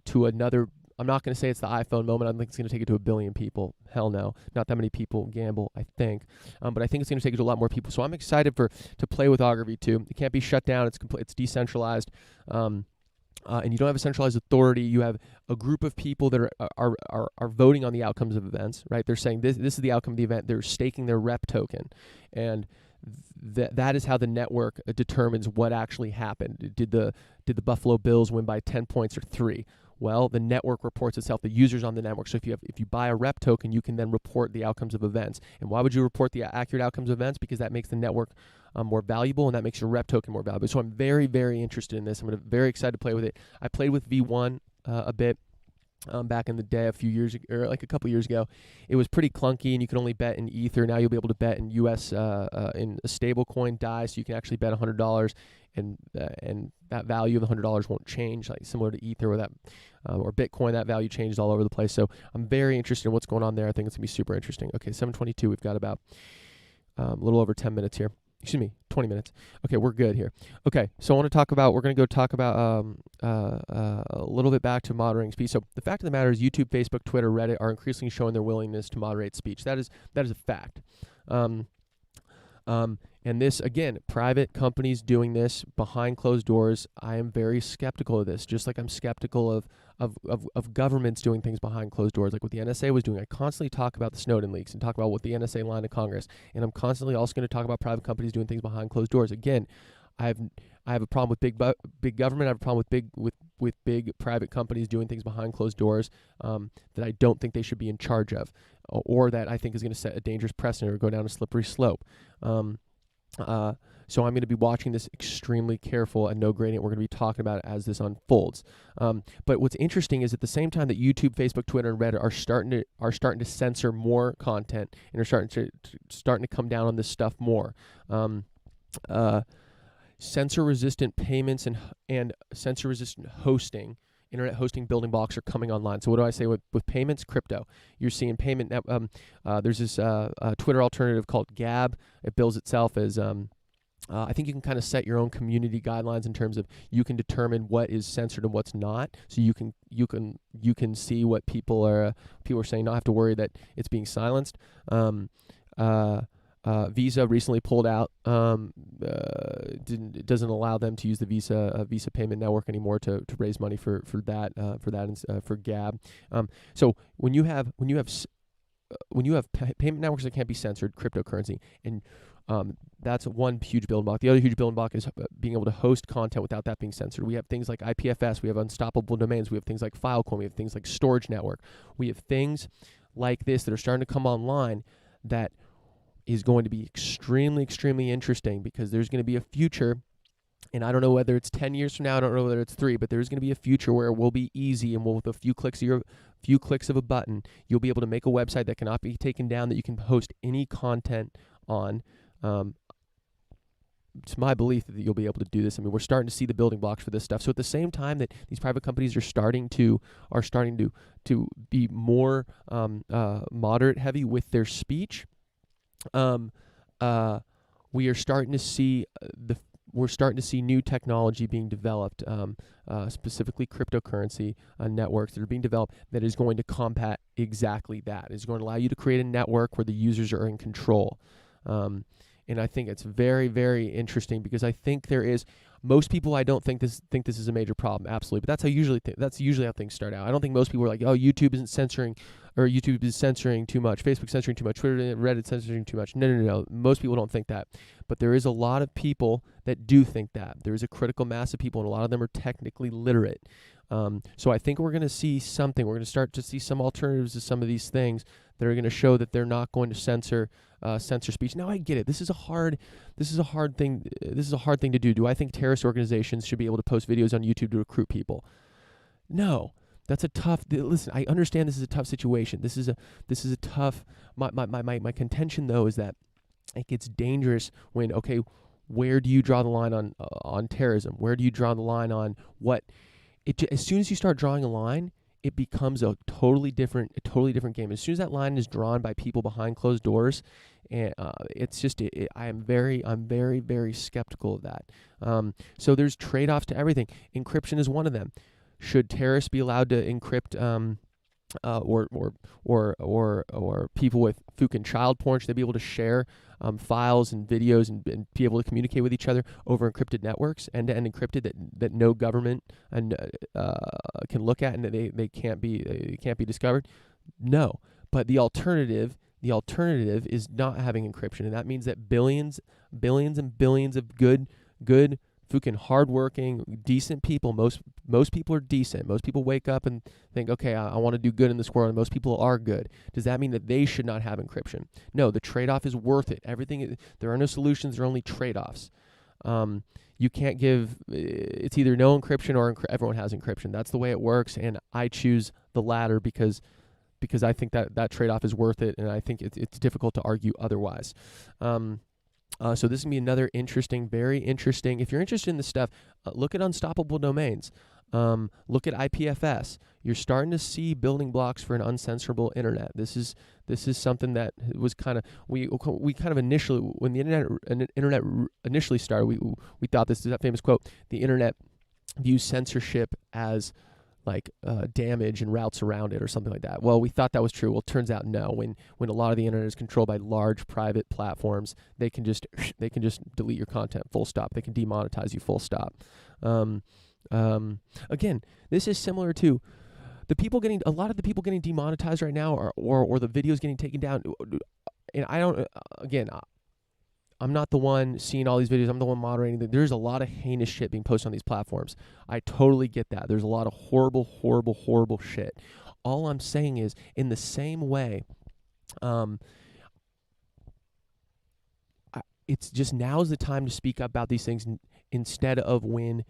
another. I'm not going to say it's the iPhone moment. I don't think it's going to take it to 1 billion people. Hell no. Not that many people gamble, I think. But I think it's going to take it to a lot more people. So I'm excited to play with Augur V2. It can't be shut down. It's decentralized. And you don't have a centralized authority. You have a group of people that are voting on the outcomes of events, right? They're saying this is the outcome of the event. They're staking their rep token. And that is how the network determines what actually happened. Did the Buffalo Bills win by 10 points or 3? Well, the network reports itself, the users on the network. So if you buy a rep token, you can then report the outcomes of events. And why would you report the accurate outcomes of events? Because that makes the network more valuable, and that makes your rep token more valuable. So I'm very, very interested in this. I'm very excited to play with it. I played with V1 a bit back in the day, a couple years ago. It was pretty clunky, and you could only bet in Ether. Now you'll be able to bet in US in a stable coin DAI, so you can actually bet $100. and that value of the $100 won't change, like similar to Ether or Bitcoin. That value changed all over the place. So I'm very interested in what's going on there. I think it's gonna be super interesting. Okay, 7:22. We've got about a little over 10 minutes here. Excuse me, 20 minutes. Okay, we're good here. Okay, so we're going to go talk about a little bit back to moderating speech. So the fact of the matter is YouTube, Facebook, Twitter, Reddit are increasingly showing their willingness to moderate speech. That is a fact. And this, again, private companies doing this behind closed doors, I am very skeptical of this, just like I'm skeptical of governments doing things behind closed doors, like what the NSA was doing. I constantly talk about the Snowden leaks and talk about what the NSA lied to Congress, and I'm constantly also going to talk about private companies doing things behind closed doors. Again, I have a problem with big government. I have a problem with big private companies doing things behind closed doors that I don't think they should be in charge of, or that I think is going to set a dangerous precedent or go down a slippery slope. So I'm going to be watching this extremely careful and no gradient. We're going to be talking about it as this unfolds. But what's interesting is at the same time that YouTube, Facebook, Twitter, and Reddit are starting to censor more content and are starting to come down on this stuff more. Censor-resistant payments and censor-resistant hosting, internet hosting building blocks are coming online. So what do I say with payments? Crypto. You're seeing payment. There's this Twitter alternative called Gab. It bills itself as I think you can kind of set your own community guidelines in terms of you can determine what is censored and what's not. So you can see what people are saying. Not have to worry that it's being silenced. Visa recently pulled out. It doesn't allow them to use the Visa payment network anymore to raise money for Gab. So when you have payment networks that can't be censored, cryptocurrency, and that's one huge building block. The other huge building block is being able to host content without that being censored. We have things like IPFS. We have unstoppable domains. We have things like Filecoin. We have things like storage network. We have things like this that are starting to come online that is going to be extremely, extremely interesting, because there's going to be a future, and I don't know whether it's 10 years from now, I don't know whether it's 3, but there's going to be a future where it will be easy, and with a few clicks of a button, you'll be able to make a website that cannot be taken down, that you can host any content on. It's my belief that you'll be able to do this. I mean, we're starting to see the building blocks for this stuff. So at the same time that these private companies are starting to be more moderate heavy with their speech, we are starting to see new technology being developed, specifically cryptocurrency networks that are being developed, that is going to combat exactly that. It's going to allow you to create a network where the users are in control. And I think it's very, very interesting, because I think most people, I don't think this is a major problem, absolutely, but that's usually how things start out. I don't think most people are like, oh, YouTube isn't censoring, or YouTube is censoring too much, Facebook censoring too much, Twitter and Reddit censoring too much. No. Most people don't think that, but there is a lot of people that do think that. There is a critical mass of people, and a lot of them are technically literate. So I think we're going to see something. We're going to start to see some alternatives to some of these things that are going to show that they're not going to censor speech. Now I get it. This is a hard thing. This is a hard thing to do. Do I think terrorist organizations should be able to post videos on YouTube to recruit people? No. That's a tough. Listen, I understand this is a tough situation. This is a tough. My contention though is that it gets dangerous when, okay, where do you draw the line on terrorism? Where do you draw the line on what? As soon as you start drawing a line, it becomes a totally different game. As soon as that line is drawn by people behind closed doors, and it's just I'm very, very skeptical of that. So there's trade-offs to everything. Encryption is one of them. Should terrorists be allowed to encrypt, or people with fucking child porn, should they be able to share files and videos and be able to communicate with each other over encrypted networks, end-to-end encrypted, that no government can look at, and that they can't be discovered? No. But the alternative is not having encryption, and that means that billions and billions of good fucking hardworking, decent people. Most people are decent. Most people wake up and think, okay, I want to do good in this world, and most people are good. Does that mean that they should not have encryption? No, the trade-off is worth it. There are no solutions. There are only trade-offs. You can't give. It's either no encryption or everyone has encryption. That's the way it works, and I choose the latter because I think that trade-off is worth it, and I think it's difficult to argue otherwise. So this is going to be another interesting, very interesting. If you're interested in this stuff, look at unstoppable domains. Look at IPFS. You're starting to see building blocks for an uncensorable internet. This is something that was kind of we kind of initially, when the internet initially started, we thought this is that famous quote: the internet views censorship as like damage and routes around it or something like that. Well, we thought that was true. Well, it turns out no. When a lot of the internet is controlled by large private platforms, they can just delete your content, full stop. They can demonetize you, full stop. Again, this is similar to a lot of the people getting demonetized right now, or the videos getting taken down. And I don't, again, I'm not the one seeing all these videos. I'm the one moderating them. There's a lot of heinous shit being posted on these platforms. I totally get that. There's a lot of horrible, horrible, horrible shit. All I'm saying is, in the same way, it's just now's the time to speak up about these things instead of when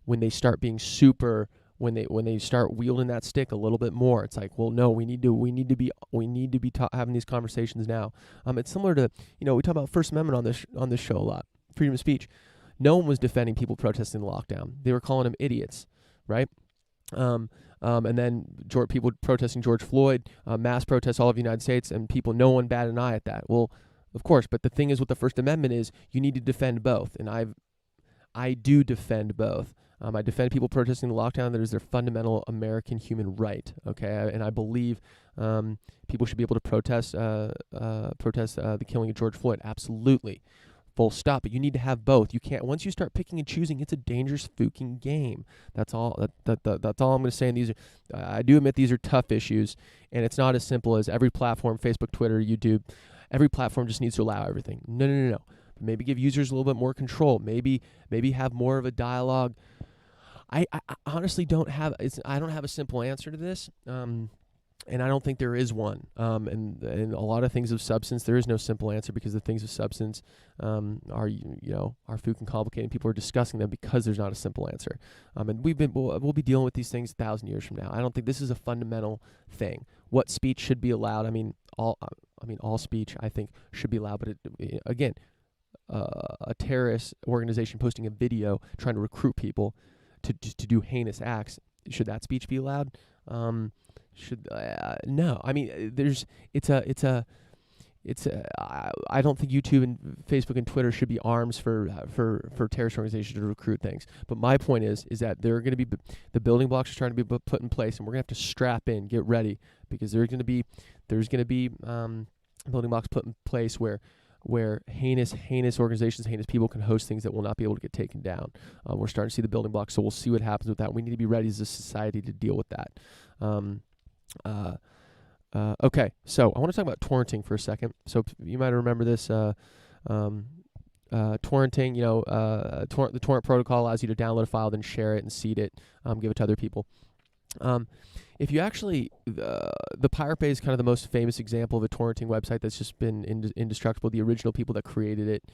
they start being super. When they start wielding that stick a little bit more, it's like, well, no, we need to be having these conversations now. It's similar to, we talk about First Amendment on this show a lot, freedom of speech. No one was defending people protesting the lockdown. They were calling them idiots, right? And then people protesting George Floyd, mass protests all over the United States, and no one batted an eye at that. Well, of course, but the thing is with the First Amendment is you need to defend both, and I do defend both. I defend people protesting the lockdown. That is their fundamental American human right. Okay, and I believe people should be able to protest the killing of George Floyd. Absolutely, full stop. But you need to have both. You can't. Once you start picking and choosing, it's a dangerous fucking game. That's all. That's all I'm going to say. And these are, I do admit these are tough issues, and it's not as simple as every platform, Facebook, Twitter, YouTube. Every platform just needs to allow everything. No. Maybe give users a little bit more control. Maybe have more of a dialogue. I honestly don't have a simple answer to this, and I don't think there is one. And a lot of things of substance, there is no simple answer, because the things of substance are fucking complicated. People are discussing them because there's not a simple answer. And we'll be dealing with these things 1,000 years from now. I don't think this is a fundamental thing. What speech should be allowed? All speech I think should be allowed. But again, a terrorist organization posting a video trying to recruit people to do heinous acts, should that speech be allowed? No. I don't think YouTube and Facebook and Twitter should be arms for terrorist organizations to recruit things. But my point is that there are going to be the building blocks are trying to be put in place, and we're going to have to strap in, get ready, because there's going to be building blocks put in place where heinous organizations, heinous people can host things that will not be able to get taken down. We're starting to see the building blocks, so we'll see what happens with that. We need to be ready as a society to deal with that. Okay, so I want to talk about torrenting for a second. So you might remember this. Torrenting, the torrent protocol allows you to download a file, then share it and seed it, give it to other people. If you actually, the Pirate Bay is kind of the most famous example of a torrenting website that's just been indestructible. The original people that created it,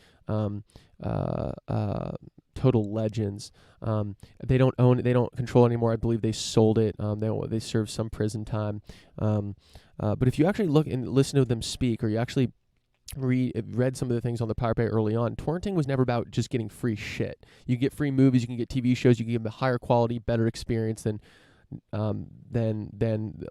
total legends. They don't own it. They don't control it anymore. I believe they sold it. They served some prison time. But if you actually look and listen to them speak, or you actually read some of the things on the Pirate Bay early on, torrenting was never about just getting free shit. You can get free movies, you can get TV shows, you can get a higher quality, better experience than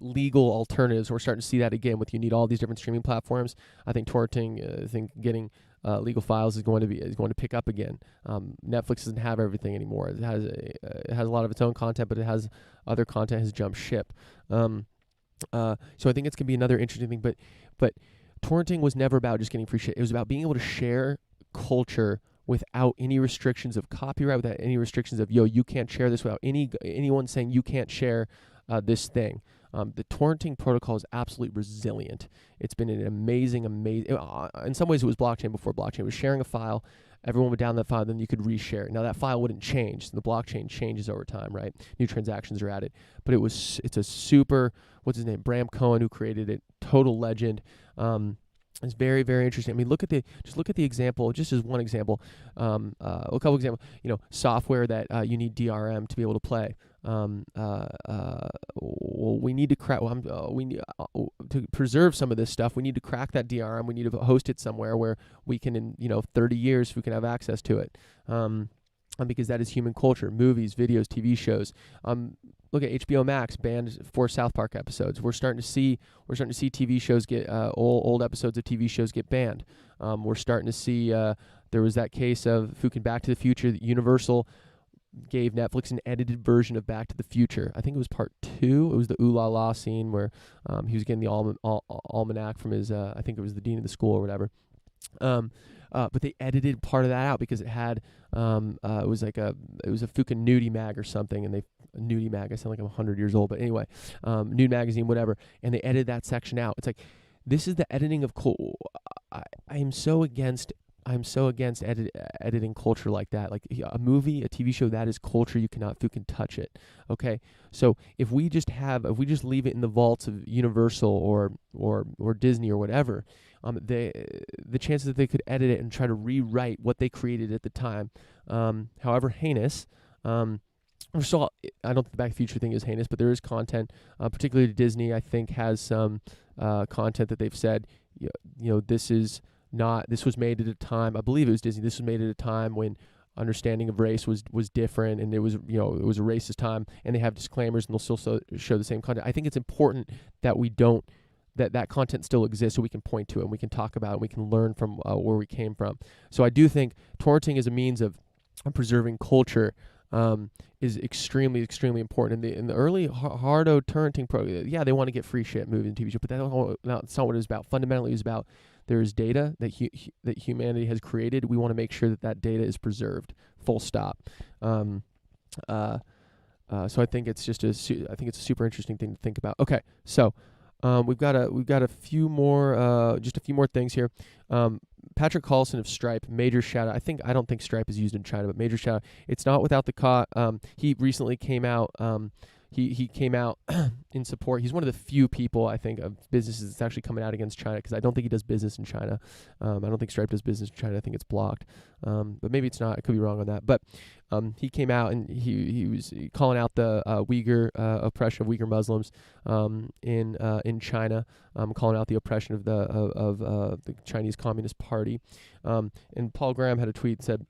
legal alternatives. We're starting to see that again with, you need all these different streaming platforms. I think torrenting, getting legal files is going to pick up again. Netflix doesn't have everything anymore. It has a lot of its own content, but it has other content has jumped ship. So I think it's gonna be another interesting thing. But torrenting was never about just getting free shit. It was about being able to share culture without any restrictions of copyright, without any restrictions of, you can't share this, without anyone saying you can't share this thing. The torrenting protocol is absolutely resilient. It's been an amazing. In some ways, it was blockchain before blockchain. It was sharing a file. Everyone would download that file, then you could reshare it. Now, that file wouldn't change. The blockchain changes over time, right? New transactions are added. But it's a super, what's his name? Bram Cohen, who created it. Total legend. It's very, very interesting. I mean, look at the example, just as one example, a couple examples, software that you need DRM to be able to play. well, we need to crack. To preserve some of this stuff. We need to crack that DRM. We need to host it somewhere where we can, in 30 years, we can have access to it. Because that is human culture. Movies, videos, TV shows. Look at HBO Max banned 4 South Park episodes. We're starting to see TV shows get old episodes of TV shows get banned. We're starting to see there was that case of fucking Back to the Future that Universal gave Netflix an edited version of Back to the Future. I think it was part 2. It was the ooh la la scene where he was getting the almanac from his I think it was the dean of the school or whatever. But they edited part of that out because it had it was a fucking nudie mag or something, and nudie mag. I sound like I'm 100 years old, but anyway, nude magazine, whatever, and they edited that section out. It's like, this is the editing of I'm so against editing culture like that. Like a movie, a TV show, that is culture. You cannot fucking touch it. Okay, so if we just leave it in the vaults of Universal or Disney or whatever, the chances that they could edit it and try to rewrite what they created at the time, however heinous. First of all, I don't think the Back to the Future thing is heinous, but there is content, particularly Disney, I think, has some content that they've said, this was made at a time, I believe it was Disney, this was made at a time when understanding of race was different, and it was a racist time, and they have disclaimers, and they'll still show the same content. I think it's important that we don't, that content still exists, so we can point to it, and we can talk about it, and we can learn from where we came from. So I do think torrenting as a means of preserving culture is extremely, extremely important. In the early hardo torrenting program, they want to get free shit, movies and TV shows, but that's not what it was about. Fundamentally, it was about there is data that that humanity has created. We want to make sure that data is preserved. Full stop. So I think it's a super interesting thing to think about. Okay, so we've got a few more things here. Patrik Karlson of Stripe, major shout out. I don't think Stripe is used in China, but major shout out. It's not without the cost. He recently came out. He came out in support. He's one of the few people, I think, of businesses that's actually coming out against China, because I don't think he does business in China. I don't think Stripe does business in China. I think it's blocked. But maybe it's not. I could be wrong on that. But he came out and he was calling out the Uyghur oppression of Uyghur Muslims in China, calling out the oppression of the Chinese Communist Party. And Paul Graham had a tweet that said,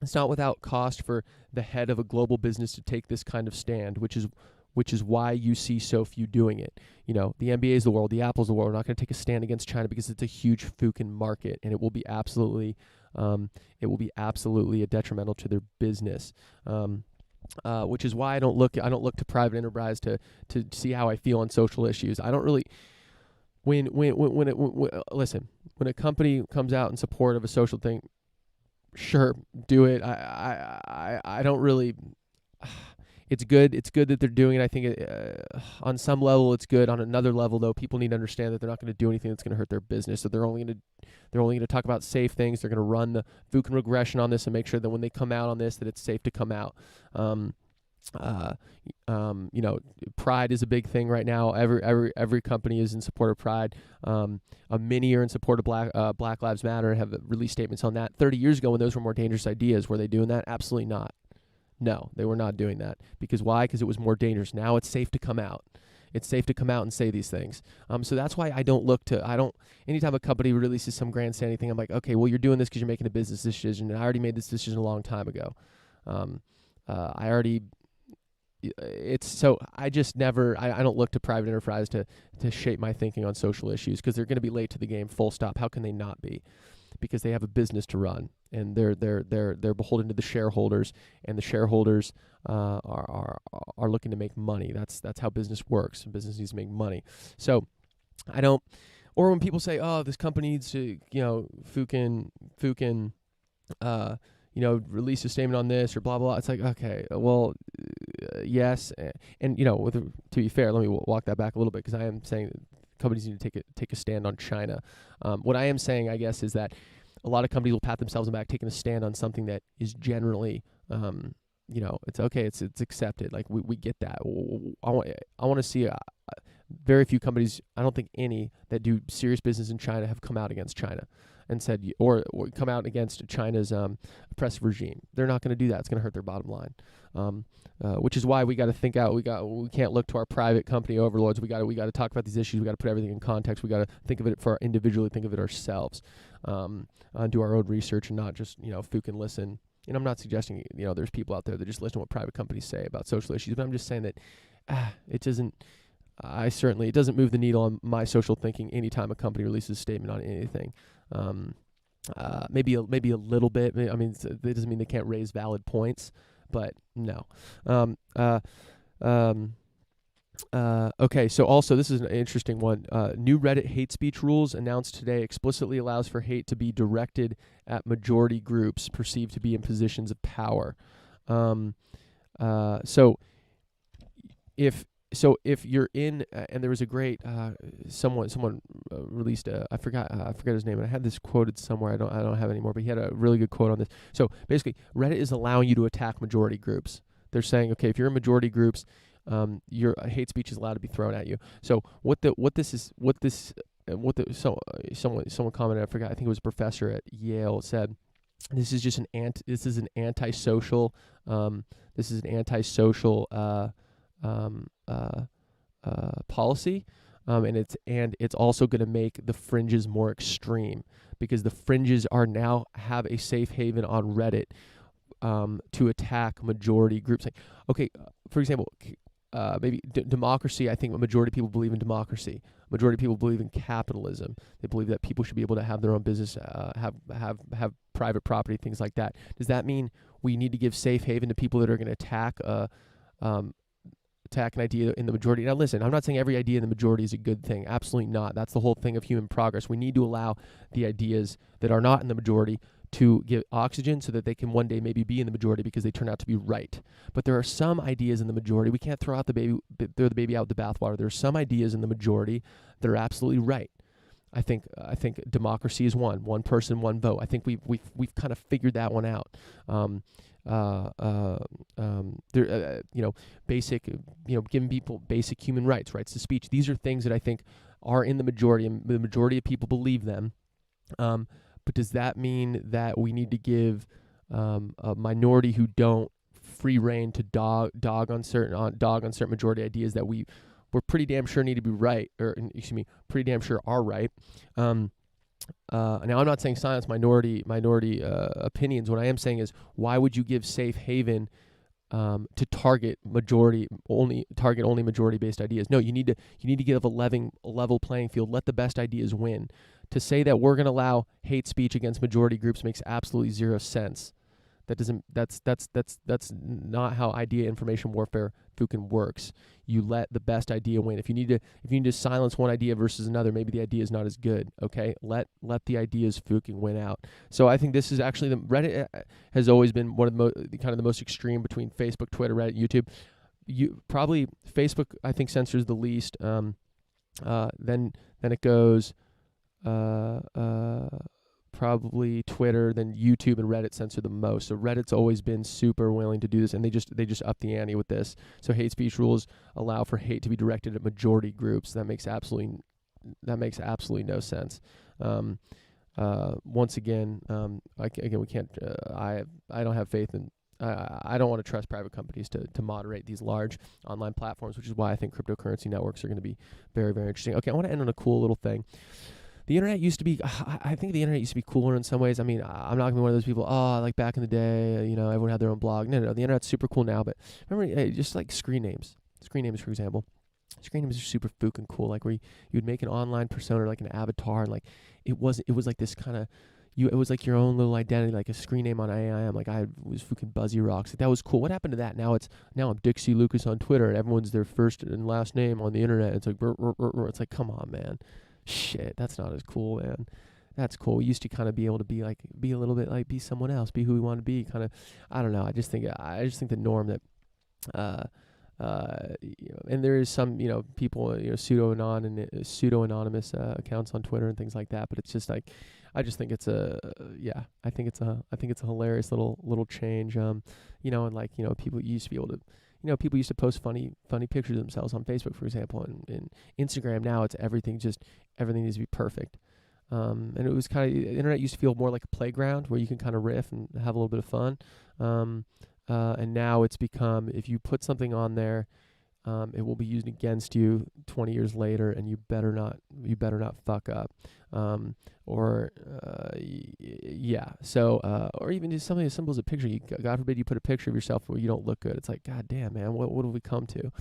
"It's not without cost for the head of a global business to take this kind of stand, which is why you see so few doing it. The NBA's the world, the Apple's the world. We're not going to take a stand against China because it's a huge fucking market, and it will be absolutely a detrimental to their business." Which is why I don't look to private enterprise to see how I feel on social issues. I don't really. Listen, when a company comes out in support of a social thing, sure, do it. I don't really. It's good. It's good that they're doing it. I think on some level it's good. On another level, though, people need to understand that they're not going to do anything that's going to hurt their business. So they're only going to talk about safe things. They're going to run the Fukin regression on this and make sure that when they come out on this, that it's safe to come out. Pride is a big thing right now. Every company is in support of Pride. Many are in support of Black Lives Matter and have released statements on that. 30 years ago, when those were more dangerous ideas, were they doing that? Absolutely not. No, they were not doing that. Because why? Because it was more dangerous. Now it's safe to come out. It's safe to come out and say these things. So that's why anytime a company releases some grandstanding thing, I'm like, okay, well, you're doing this because you're making a business decision, and I already made this decision a long time ago. I don't look to private enterprise to shape my thinking on social issues, because they're going to be late to the game, full stop. How can they not be? Because they have a business to run, and they're beholden to the shareholders, and the shareholders are looking to make money. That's how business works. Business needs to make money. So I don't. Or when people say, "Oh, this company needs to, Fukin, release a statement on this or blah blah," it's like, okay, well, yes, and to be fair, let me walk that back a little bit, because I am saying that companies need to take a stand on China. What I am saying, I guess, is that a lot of companies will pat themselves on the back taking a stand on something that is generally, it's okay, it's accepted. Like we get that. I want to see very few companies, I don't think any, that do serious business in China have come out against China and said, or come out against China's oppressive regime. They're not going to do that. It's going to hurt their bottom line. Which is why we got to think out. We can't look to our private company overlords. We got to talk about these issues. We got to put everything in context. We got to think of it for individually. Think of it ourselves. Do our own research and not just fook and listen. And I'm not suggesting there's people out there that just listen to what private companies say about social issues, but I'm just saying that it doesn't. It doesn't move the needle on my social thinking anytime a company releases a statement on anything. Maybe a little bit. I mean, that doesn't mean they can't raise valid points, but no. Okay, so also this is an interesting one. New Reddit hate speech rules announced today explicitly allows for hate to be directed at majority groups perceived to be in positions of power. So if you're in, and there was a great someone released I forgot his name, and I had this quoted somewhere. I don't have it anymore, but he had a really good quote on this. So basically, Reddit is allowing you to attack majority groups. They're saying, okay, if you're in majority groups, your hate speech is allowed to be thrown at you. So someone commented, I forgot, I think it was a professor at Yale, said this is just an antisocial policy, and it's also going to make the fringes more extreme, because the fringes now have a safe haven on Reddit to attack majority groups. Like, okay, for example, maybe democracy. I think a majority of people believe in democracy. Majority of people believe in capitalism. They believe that people should be able to have their own business, have private property, things like that. Does that mean we need to give safe haven to people that are going to attack an idea in the majority? Now listen, I'm not saying every idea in the majority is a good thing. Absolutely not. That's the whole thing of human progress. We need to allow the ideas that are not in the majority to give oxygen so that they can one day maybe be in the majority because they turn out to be right. But there are some ideas in the majority, we can't throw the baby out with the bathwater. There are some ideas in the majority that are absolutely right. I think democracy is one person, one vote. I think we've kind of figured that one out. Basic, giving people basic human rights to speech. These are things that I think are in the majority, and the majority of people believe them. But does that mean that we need to give a minority who don't free reign to dog on certain majority ideas that we're pretty damn sure need to be right, pretty damn sure are right? Now, I'm not saying silence minority opinions. What I am saying is, why would you give safe haven to target only majority based ideas? No, you need to give a level playing field. Let the best ideas win. To say that we're going to allow hate speech against majority groups makes absolutely zero sense. That's not how idea information warfare fucking works. You let the best idea win. If you need to silence one idea versus another, maybe the idea is not as good. Okay, let the ideas fucking win out. So I think this is actually Reddit has always been one of the most extreme between Facebook, Twitter, Reddit, YouTube. Probably Facebook, I think, censors the least. Then it goes probably Twitter, then YouTube and Reddit censor the most. So Reddit's always been super willing to do this, and they just up the ante with this. So hate speech rules allow for hate to be directed at majority groups. That makes absolutely no sense. Once again, we can't. I don't have faith in. I don't want to trust private companies to moderate these large online platforms, which is why I think cryptocurrency networks are going to be very, very interesting. Okay, I want to end on a cool little thing. The internet used to be, I think the internet used to be cooler in some ways. I mean, I'm not going to be one of those people, like back in the day, everyone had their own blog. No, the internet's super cool now, but remember, just like screen names, for example. Screen names are super fucking cool, like where you would make an online persona, like an avatar, and like it was like this kind of, it was like your own little identity, like a screen name on AIM, like I was fucking Buzzy Rocks. Like that was cool. What happened to that? Now I'm Dixie Lucas on Twitter, and everyone's their first and last name on the internet. It's like, it's like, come on, man. Shit, that's not as cool, man. That's cool. We used to kind of be able to be a little bit like, be someone else, be who we want to be. Kind of, I don't know. I just think the norm that, and there is some, people, pseudo-anonymous accounts on Twitter and things like that. But it's just like, I just think it's a hilarious little change. And like, people used to be able to, people used to post funny pictures of themselves on Facebook, for example, and Instagram. Now it's everything needs to be perfect. And it was kind of, the internet used to feel more like a playground where you can kind of riff and have a little bit of fun. And now it's become, if you put something on there, it will be used against you 20 years later, and you better not fuck up. Yeah. So, or even just something as simple as a picture. God forbid you put a picture of yourself where you don't look good. It's like, God damn, man, what have we come to?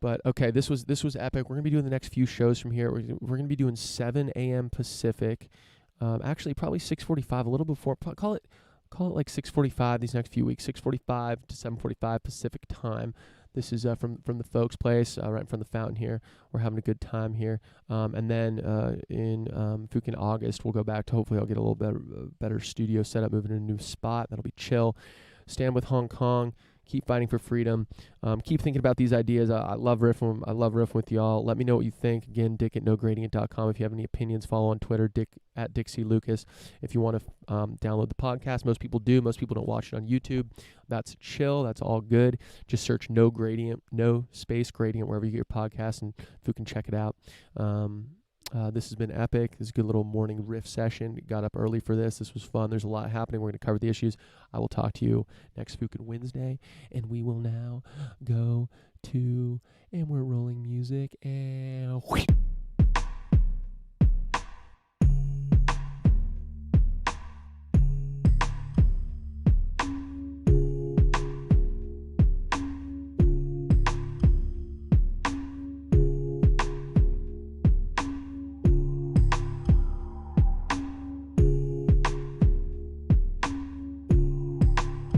But okay, this was epic. We're gonna be doing the next few shows from here. We're gonna be doing 7 a.m. Pacific. Actually, probably 6:45, a little before. Call it like 6:45 these next few weeks. 6:45 to 7:45 Pacific time. This is from the folks' place, right in front of the fountain here. We're having a good time here. And then in Fukin August, we'll go back to, hopefully I'll get a little better studio setup, moving to a new spot. That'll be chill. Stand with Hong Kong. Keep fighting for freedom. Keep thinking about these ideas. I love riffing. I love riffing with y'all. Let me know what you think. Again, dick@nogradient.com. If you have any opinions, follow on Twitter, dick@DixieLucas. If you want to download the podcast, most people do. Most people don't watch it on YouTube. That's chill. That's all good. Just search No Gradient, No Space Gradient, wherever you get your podcast, and if you can check it out. This has been epic. This is a good little morning riff session. Got up early for this. This was fun. There's a lot happening. We're going to cover the issues. I will talk to you next Fukin Wednesday. And we will now go to, and we're rolling music, and